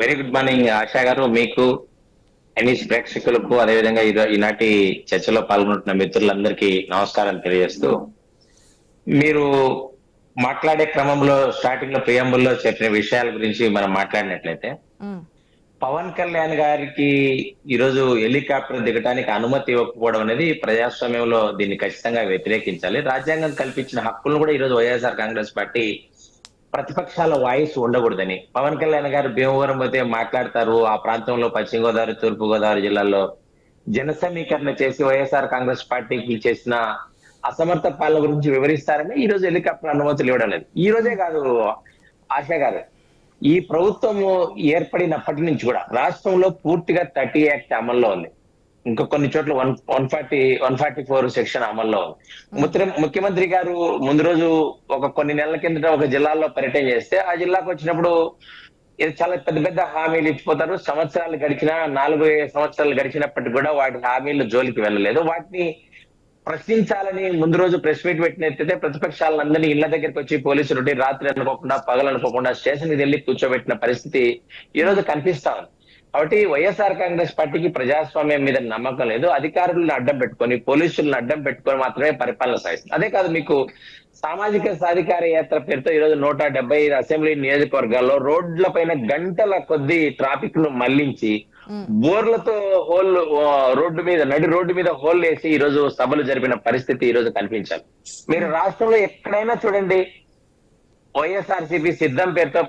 Very good morning ASHA గారు, మీకు ఎనీస్ ప్రేక్షకులకు అదేవిధంగా ఈనాటి చర్చలో పాల్గొంటున్న మిత్రులందరికీ నమస్కారాలు తెలియజేస్తూ, మీరు మాట్లాడే క్రమంలో స్టార్టింగ్ లో ప్రియంబుల్లో చెప్పిన విషయాల గురించి మనం మాట్లాడినట్లయితే, ఉమ్, పవన్ కళ్యాణ్ గారికి ఈరోజు హెలికాప్టర్ దిగటానికి అనుమతి ఇవ్వకపోవడం అనేది ప్రజాస్వామ్యంలో దీన్ని ఖచ్చితంగా వ్యతిరేకించాలి. రాజ్యాంగం కల్పించిన హక్కులను కూడా ఈరోజు వైఎస్ఆర్ కాంగ్రెస్ పార్టీ ప్రతిపక్షాల వాయిస్ ఉండకూడదని, పవన్ కళ్యాణ్ గారు భీమవరం పోతే మాట్లాడతారు, ఆ ప్రాంతంలో పశ్చిమ గోదావరి తూర్పు గోదావరి జిల్లాల్లో జన సమీకరణ చేసి వైఎస్ఆర్ కాంగ్రెస్ పార్టీకి చేసిన అసమర్థ పాలన గురించి వివరిస్తారని ఈ రోజు హెలికాప్టర్ అనుమతులు ఇవ్వడం లేదు. ఈ రోజే కాదు ఆశ గారు, ఈ ప్రభుత్వం ఏర్పడినప్పటి నుంచి కూడా రాష్ట్రంలో పూర్తిగా 30 యాక్ట్ అమల్లో ఉంది. ఇంకా కొన్ని చోట్ల 144 సెక్షన్ అమల్లో ఉంది. ముఖ్యమంత్రి గారు ముందు రోజు కొన్ని నెలల కిందట ఒక జిల్లాలో పర్యటన చేస్తే, ఆ జిల్లాకు వచ్చినప్పుడు ఇది చాలా పెద్ద పెద్ద హామీలు ఇచ్చిపోతారు. సంవత్సరాలు గడిచినా 4-5 సంవత్సరాలు గడిచినప్పటికీ కూడా వాటి హామీలు జోలికి వెళ్ళలేదు. వాటిని ప్రశ్నించాలని ముందు రోజు ప్రెస్ మీట్ పెట్టినట్టయితే ప్రతిపక్షాలందరినీ ఇళ్ల దగ్గరికి వచ్చి పోలీసులు రాత్రి అనుకోకుండా పగలు అనుకోకుండా స్టేషన్ కి వెళ్ళి కూర్చోబెట్టిన పరిస్థితి ఈ రోజు కనిపిస్తా ఉంది. కాబట్టి వైఎస్ఆర్ కాంగ్రెస్ పార్టీకి ప్రజాస్వామ్యం మీద నమ్మకం లేదు. అధికారులను అడ్డం పెట్టుకొని, పోలీసులను అడ్డం పెట్టుకొని మాత్రమే పరిపాలన సాగిస్తుంది. అదే కాదు, మీకు సామాజిక సాధికార యాత్ర పేరుతో ఈ రోజు 175 అసెంబ్లీ నియోజకవర్గాల్లో రోడ్ల పైన గంటల కొద్దీ ట్రాఫిక్ ను మళ్లించి బోర్లతో నడి రోడ్డు మీద హోల్ వేసి ఈ రోజు సభలు జరిపిన పరిస్థితి ఈ రోజు కనిపించాలి. మీరు రాష్ట్రంలో ఎక్కడైనా చూడండి, వైఎస్ఆర్సీపీ సిద్ధం పేరుతో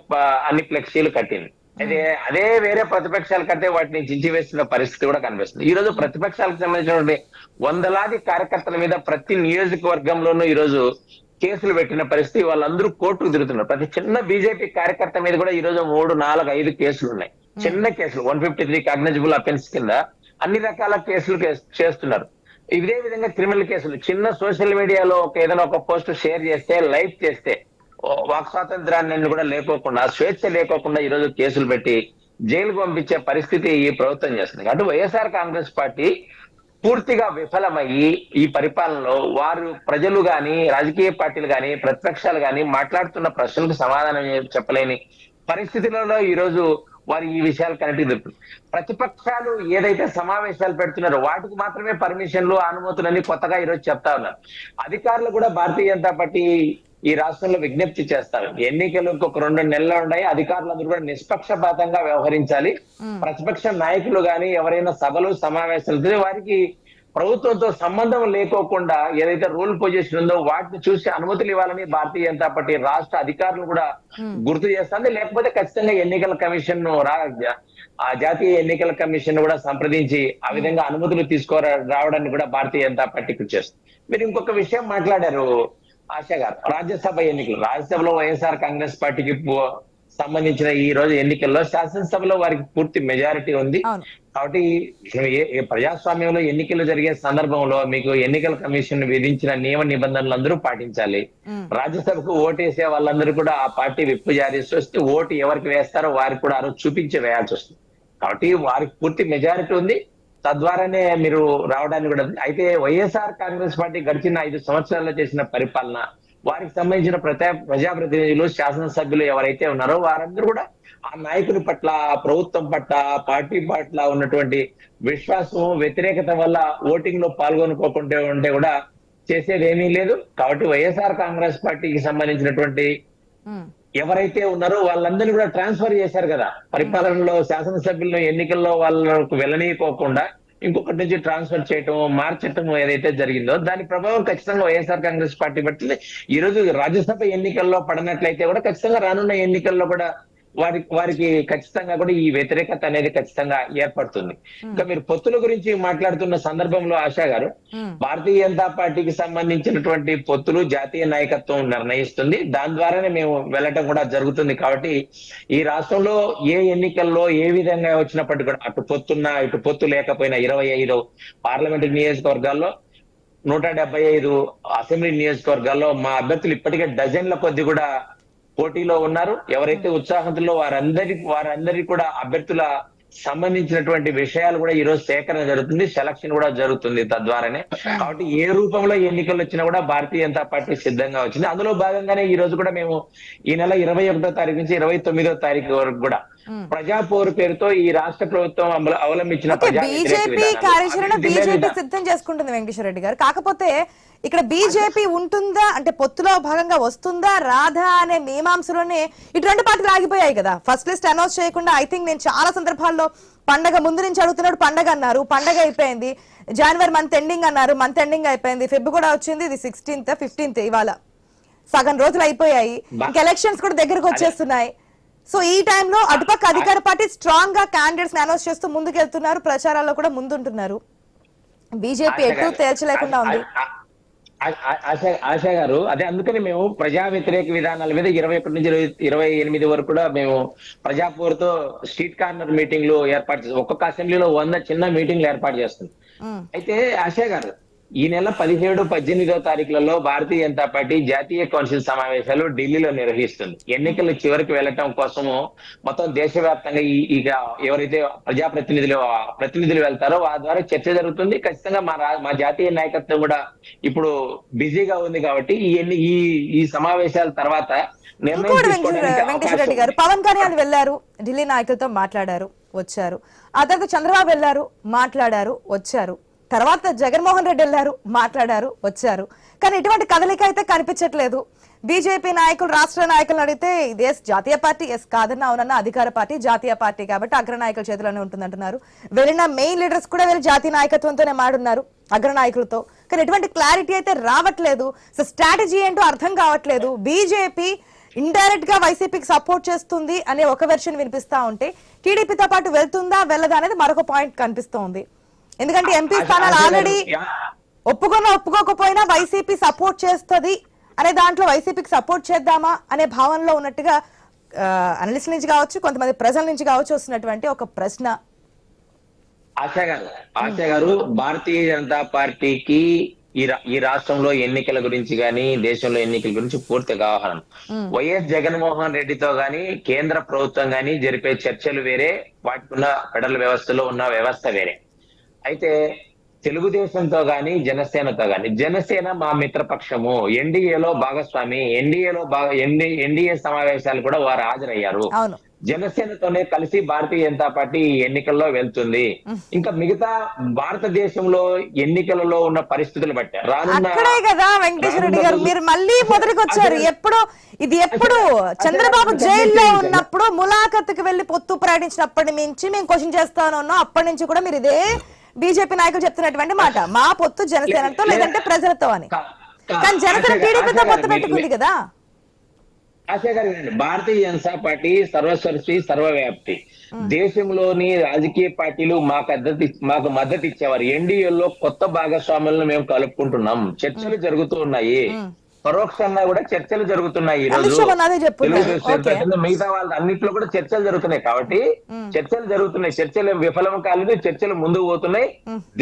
అన్ని ఫ్లెక్సీలు కట్టింది. అదే వేరే ప్రతిపక్షాలు కడితే వాటిని చించివేస్తున్న పరిస్థితి కూడా కనిపిస్తుంది. ఈ రోజు ప్రతిపక్షాలకు సంబంధించినటువంటి వందలాది కార్యకర్తల మీద ప్రతి నియోజకవర్గంలోనూ ఈ రోజు కేసులు పెట్టిన పరిస్థితి, వాళ్ళందరూ కోర్టుకు తిరుగుతున్నారు. ప్రతి చిన్న బీజేపీ కార్యకర్త మీద కూడా ఈ రోజు 3, 4, 5 కేసులు ఉన్నాయి. చిన్న కేసులు 153 కాగ్నిజబుల్ అఫెన్స్ కింద అన్ని రకాల కేసులు చేస్తున్నారు. ఇదే విధంగా క్రిమినల్ కేసులు, చిన్న సోషల్ మీడియాలో ఏదైనా ఒక పోస్ట్ షేర్ చేస్తే, లైక్ చేస్తే వాక్ స్వాతంత్రాన్ని కూడా లేకోకుండా, స్వేచ్ఛ లేకోకుండా ఈ రోజు కేసులు పెట్టి జైలుకు పంపించే పరిస్థితి ఈ ప్రభుత్వం చేస్తుంది. కాబట్టి వైఎస్ఆర్ కాంగ్రెస్ పార్టీ పూర్తిగా విఫలమయ్యి ఈ పరిపాలనలో వారు, ప్రజలు గాని, రాజకీయ పార్టీలు గాని, ప్రతిపక్షాలు గాని మాట్లాడుతున్న ప్రశ్నలకు సమాధానం చెప్పలేని పరిస్థితులలో ఈ రోజు వారు ఈ విషయాలు కనెక్ట్ చెప్తున్నారు. ప్రతిపక్షాలు ఏదైతే సమావేశాలు పెడుతున్నారో వాటికి మాత్రమే పర్మిషన్లు, అనుమతులన్నీ కొత్తగా ఈ రోజు చెప్తా ఉన్నారు. అధికారులు కూడా భారతీయ జనతా పార్టీ ఈ రాష్ట్రంలో విజ్ఞప్తి చేస్తారు. ఎన్నికలు ఇంకొక 2 నెలలు ఉన్నాయి, అధికారులందరూ కూడా నిష్పక్షపాతంగా వ్యవహరించాలి. ప్రతిపక్ష నాయకులు గాని ఎవరైనా సభలు సమావేశాలు వారికి ప్రభుత్వంతో సంబంధం లేకోకుండా ఏదైతే రూల్ పొజిషన్ ఉందో వాటిని చూసి అనుమతులు ఇవ్వాలని భారతీయ జనతా పార్టీ రాష్ట్ర అధికారులు కూడా గుర్తు చేస్తుంది. లేకపోతే ఖచ్చితంగా ఎన్నికల కమిషన్ ఆ జాతీయ ఎన్నికల కమిషన్ కూడా సంప్రదించి ఆ విధంగా అనుమతులు రావడానికి కూడా భారతీయ జనతా పార్టీ కృషి చేస్తుంది. మీరు ఇంకొక విషయం మాట్లాడారు ఆశా గారు, రాజ్యసభ ఎన్నికలు. రాజ్యసభలో వైఎస్ఆర్ కాంగ్రెస్ పార్టీకి సంబంధించిన ఈ రోజు ఎన్నికల్లో శాసనసభలో వారికి పూర్తి మెజారిటీ ఉంది. కాబట్టి ప్రజాస్వామ్యంలో ఎన్నికలు జరిగే సందర్భంలో మీకు ఎన్నికల కమిషన్ విధించిన నియమ నిబంధనలు అందరూ పాటించాలి. రాజ్యసభకు ఓటేసే వాళ్ళందరూ కూడా ఆ పార్టీ విప్పు జారీ చేస్తే ఓటు ఎవరికి వేస్తారో వారికి కూడా ఆ రోజు చూపించి వేయాల్సి వస్తుంది. కాబట్టి వారికి పూర్తి మెజారిటీ ఉంది, తద్వారానే మీరు రావడానికి కూడా. అయితే వైఎస్ఆర్ కాంగ్రెస్ పార్టీ గడిచిన 5 సంవత్సరాల్లో చేసిన పరిపాలన, వారికి సంబంధించిన ప్రజాప్రతినిధులు, శాసనసభ్యులు ఎవరైతే ఉన్నారో వారందరూ కూడా ఆ నాయకుని పట్ల, ఆ ప్రభుత్వం పట్ల, ఆ పార్టీ పట్ల ఉన్నటువంటి విశ్వాసం, వ్యతిరేకత వల్ల ఓటింగ్ లో పాల్గొనుకోకుండా ఉంటే కూడా చేసేది ఏమీ లేదు. కాబట్టి వైఎస్ఆర్ కాంగ్రెస్ పార్టీకి సంబంధించినటువంటి ఎవరైతే ఉన్నారో వాళ్ళందరినీ కూడా ట్రాన్స్ఫర్ చేశారు కదా పరిపాలనలో. శాసనసభ్యులను ఎన్నికల్లో వాళ్ళకు వెళ్ళనీయకోకుండా ఇంకొకటి నుంచి ట్రాన్స్ఫర్ చేయటం, మార్చటం ఏదైతే జరిగిందో దాని ప్రభావం ఖచ్చితంగా వైఎస్ఆర్ కాంగ్రెస్ పార్టీ పట్ల ఈ రోజు రాజ్యసభ ఎన్నికల్లో పడినట్లయితే కూడా ఖచ్చితంగా రానున్న ఎన్నికల్లో కూడా వారికి ఖచ్చితంగా కూడా ఈ వ్యతిరేకత అనేది ఖచ్చితంగా ఏర్పడుతుంది. ఇంకా మీరు పొత్తుల గురించి మాట్లాడుతున్న సందర్భంలో ఆశా గారు, భారతీయ జనతా పార్టీకి సంబంధించినటువంటి పొత్తులు జాతీయ నాయకత్వం నిర్ణయిస్తుంది. దాని ద్వారానే మేము వెళ్ళటం కూడా జరుగుతుంది. కాబట్టి ఈ రాష్ట్రంలో ఏ ఎన్నికల్లో ఏ విధంగా వచ్చినప్పటికీ కూడా అటు పొత్తున్నా ఇటు పొత్తు లేకపోయినా 25 పార్లమెంటు నియోజకవర్గాల్లో 175 అసెంబ్లీ నియోజకవర్గాల్లో మా అభ్యర్థులు ఇప్పటికే డజన్ల కొద్ది కూడా పోటీలో ఉన్నారు. ఎవరైతే ఉత్సాహంతో వారందరి కూడా అభ్యర్థుల సంబంధించినటువంటి విషయాలు కూడా ఈ రోజు సేకరణ జరుగుతుంది, సెలక్షన్ కూడా జరుగుతుంది తద్వారానే. కాబట్టి ఏ రూపంలో ఎన్నికలు వచ్చినా కూడా భారతీయ జనతా పార్టీ సిద్ధంగా వచ్చింది. అందులో భాగంగానే ఈ రోజు కూడా మేము ఈ నెల 21వ తారీఖు నుంచి 29వ తారీఖు వరకు కూడా ప్రజా పోరు పేరుతో ఈ రాష్ట్ర ప్రభుత్వం అవలంబించిన బీజేపీ కార్యాచరణ బీజేపీ సిద్ధం చేసుకుంటుంది వెంకటేశ్వర రెడ్డి గారు. కాకపోతే ఇక్కడ బీజేపీ ఉంటుందా అంటే పొత్తులో భాగంగా వస్తుందా రాధా అనే మీమాంసలోనే ఇటు రెండు పార్టీలు ఆగిపోయాయి కదా. ఫస్ట్ లిస్ట్ అనౌన్స్ చేయకుండా ఐ థింక్ నేను చాలా సందర్భాల్లో పండగ ముందు నుంచి అడుగుతున్నాడు, పండగ అన్నారు, పండగ అయిపోయింది. జనవరి మంత్ ఎండింగ్ అన్నారు, మంత్ ఎండింగ్ అయిపోయింది. ఫెబ్ కూడా వచ్చింది, ఇది 16th 15th, ఇవాళ సగం రోజులు అయిపోయాయి. ఇంకా ఎలక్షన్స్ కూడా దగ్గరకు వచ్చేస్తున్నాయి. సో ఈ టైంలో అటుపక్క అధికార పార్టీ స్ట్రాంగ్ గా క్యాండిడేట్స్ అనౌన్స్ చేస్తూ ముందుకెళ్తున్నారు, ప్రచారాల్లో కూడా ముందుంటున్నారు. బీజేపీ ఎటు తేల్చలేకుండా ఉంది. ఆశా గారు, అదే అందుకని మేము ప్రజా వ్యతిరేక విధానాల మీద 21 నుంచి 28 వరకు కూడా మేము ప్రజాపూర్తో స్ట్రీట్ కార్నర్ మీటింగ్లు ఏర్పాటు చేస్తాం. ఒక్కొక్క అసెంబ్లీలో 100 చిన్న మీటింగ్లు ఏర్పాటు చేస్తుంది. అయితే ఆశా గారు, ఈ నెల 17, 18వ తారీఖులలో భారతీయ జనతా పార్టీ జాతీయ కౌన్సిల్ సమావేశాలు ఢిల్లీలో నిర్వహిస్తుంది. ఎన్నికలు చివరికి వెళ్లటం కోసము మొత్తం దేశవ్యాప్తంగా ఇక ఎవరైతే ప్రతినిధులు వెళ్తారో ఆ ద్వారా చర్చ జరుగుతుంది. ఖచ్చితంగా మా జాతీయ నాయకత్వం కూడా ఇప్పుడు బిజీగా ఉంది కాబట్టి ఈ సమావేశాల తర్వాత వెంకటేశ్వర రెడ్డి గారు, పవన్ కళ్యాణ్ వెళ్లారు, ఢిల్లీ నాయకులతో మాట్లాడారు, వచ్చారు. ఆ తర్వాత చంద్రబాబు వెళ్లారు, మాట్లాడారు, వచ్చారు. తర్వాత జగన్మోహన్ రెడ్డి వెళ్లారు, మాట్లాడారు, వచ్చారు. కానీ ఇటువంటి కదలిక అయితే కనిపించట్లేదు. బీజేపీ నాయకులు రాష్ట్ర నాయకులను అడిగితే ఇదే జాతీయ పార్టీ, ఎస్ కాదన్నా అవునన్నా అధికార పార్టీ జాతీయ పార్టీ కాబట్టి అగ్రనాయకుల చేతిలోనే ఉంటుందంటున్నారు. వెళ్ళిన మెయిన్ లీడర్స్ కూడా వెళ్ళి జాతీయ నాయకత్వంతోనే మాడున్నారు అగ్రనాయకులతో. కానీ ఎటువంటి క్లారిటీ అయితే రావట్లేదు. సో స్ట్రాటజీ ఏంటో అర్థం కావట్లేదు. బీజేపీ ఇండైరెక్ట్ గా వైసీపీకి సపోర్ట్ చేస్తుంది అనే ఒక వెర్షన్ వినిపిస్తా ఉంటే టీడీపీతో పాటు వెళ్తుందా వెళ్ళదా అనేది మరొక పాయింట్ కనిపిస్తోంది. ఎందుకంటే ఎంపీ స్థానాలు ఆల్రెడీ ఒప్పుకోకపోయినా వైసీపీ సపోర్ట్ చేస్తుంది అనే దాంట్లో వైసీపీకి సపోర్ట్ చేద్దామా అనే భావనలో ఉన్నట్టుగా అనలిస్ట్ నుంచి కావచ్చు, కొంతమంది ప్రజల నుంచి కావచ్చు వస్తున్నటువంటి ఒక ప్రశ్న. ఆశా గారు, భారతీయ జనతా పార్టీకి ఈ రాష్ట్రంలో ఎన్నికల గురించి గాని దేశంలో ఎన్నికల గురించి పూర్తిగా అవగాహన. వైఎస్ జగన్మోహన్ రెడ్డితో గాని కేంద్ర ప్రభుత్వం గాని జరిపే చర్చలు వేరే, వాటికి ఉన్న ఫెడరల్ వ్యవస్థలో ఉన్న వ్యవస్థ వేరే. అయితే తెలుగుదేశంతో గాని జనసేనతో గాని, జనసేన మా మిత్రపక్షము, ఎన్డీఏలో భాగస్వామి, ఎన్డీఏ సమావేశాలు కూడా వారు హాజరయ్యారు. జనసేనతోనే కలిసి భారతీయ జనతా పార్టీ ఎన్నికల్లో వెళ్తుంది. ఇంకా మిగతా భారతదేశంలో ఎన్నికలలో ఉన్న పరిస్థితులు బట్టి అక్కడే కదా వెంకటేశ్వర రెడ్డి గారు మీరు మళ్ళీ మొదటికి వచ్చారు. ఎప్పుడు చంద్రబాబు జైల్లో ఉన్నప్పుడు ములాఖత్తుకి వెళ్లి పొత్తు ప్రకటించినప్పటి నుంచి మేము క్వశ్చన్ చేస్తాను ఉన్నాం. అప్పటి నుంచి కూడా మీరు ఇదే బీజేపీ నాయకులు చెప్తున్నటువంటి మాట, మా పొత్తు జనసేనతో లేదంటే ప్రజలతో అని. కానీ జనసేన టీడీపీతో పొత్తు పెట్టుకుంది కదా. ఆశా గారు, భారతీయ జనతా పార్టీ సర్వస్వరసి సర్వవ్యాప్తి. దేశంలోని రాజకీయ పార్టీలు మాకు మద్దతు ఇచ్చేవారు. ఎన్డీఏలో కొత్త భాగస్వాములను మేము కలుపుకుంటున్నాం. చర్చలు జరుగుతూ ఉన్నాయి, పరోక్షంగా కూడా చర్చలు జరుగుతున్నాయి. ఈ రోజు మిగతా వాళ్ళ అన్నింటిలో కూడా చర్చలు జరుగుతున్నాయి కాబట్టి చర్చలు విఫలం కాలేదు, చర్చలు ముందుకు పోతున్నాయి.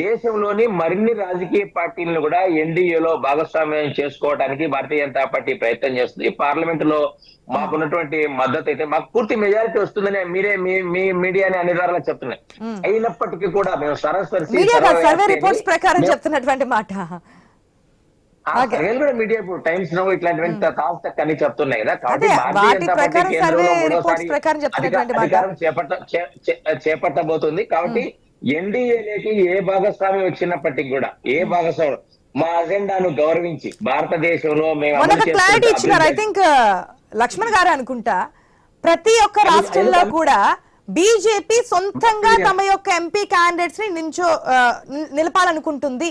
దేశంలోని మరిన్ని రాజకీయ పార్టీలను కూడా ఎన్డీఏలో భాగస్వామ్యం చేసుకోవడానికి భారతీయ జనతా పార్టీ ప్రయత్నం చేస్తుంది. పార్లమెంట్ లో మాకున్నటువంటి మద్దతు అయితే మాకు పూర్తి మెజారిటీ వస్తుందని మీరే మీ మీడియాని అన్ని ద్వారా చెప్తున్నాయి. అయినప్పటికీ కూడా మేము సర్వే రిపోర్ట్స్ ప్రకారం చెప్తున్నటువంటి మాట మీడియా ఇప్పుడు టైమ్స్ నో ఇట్లాంటి అని చెప్తున్నాయి కదా. కాబట్టి భారతీయ జనతా పార్టీ కేంద్రంలో అధికారం చేపట్టబోతుంది. కాబట్టి ఎన్డీఏకి ఏ భాగస్వామి వచ్చినప్పటికీ కూడా మా అజెండాను గౌరవించి భారతదేశంలో మేము క్లారిటీ ఇచ్చినారు. ఐ థింక్ లక్ష్మణ్ గారు అనుకుంటా ప్రతి ఒక్క రాష్ట్రంలో కూడా బీజేపీ సొంతంగా తమ యొక్క ఎంపీ క్యాండిడేట్స్ ని నిలపాలనుకుంటుంది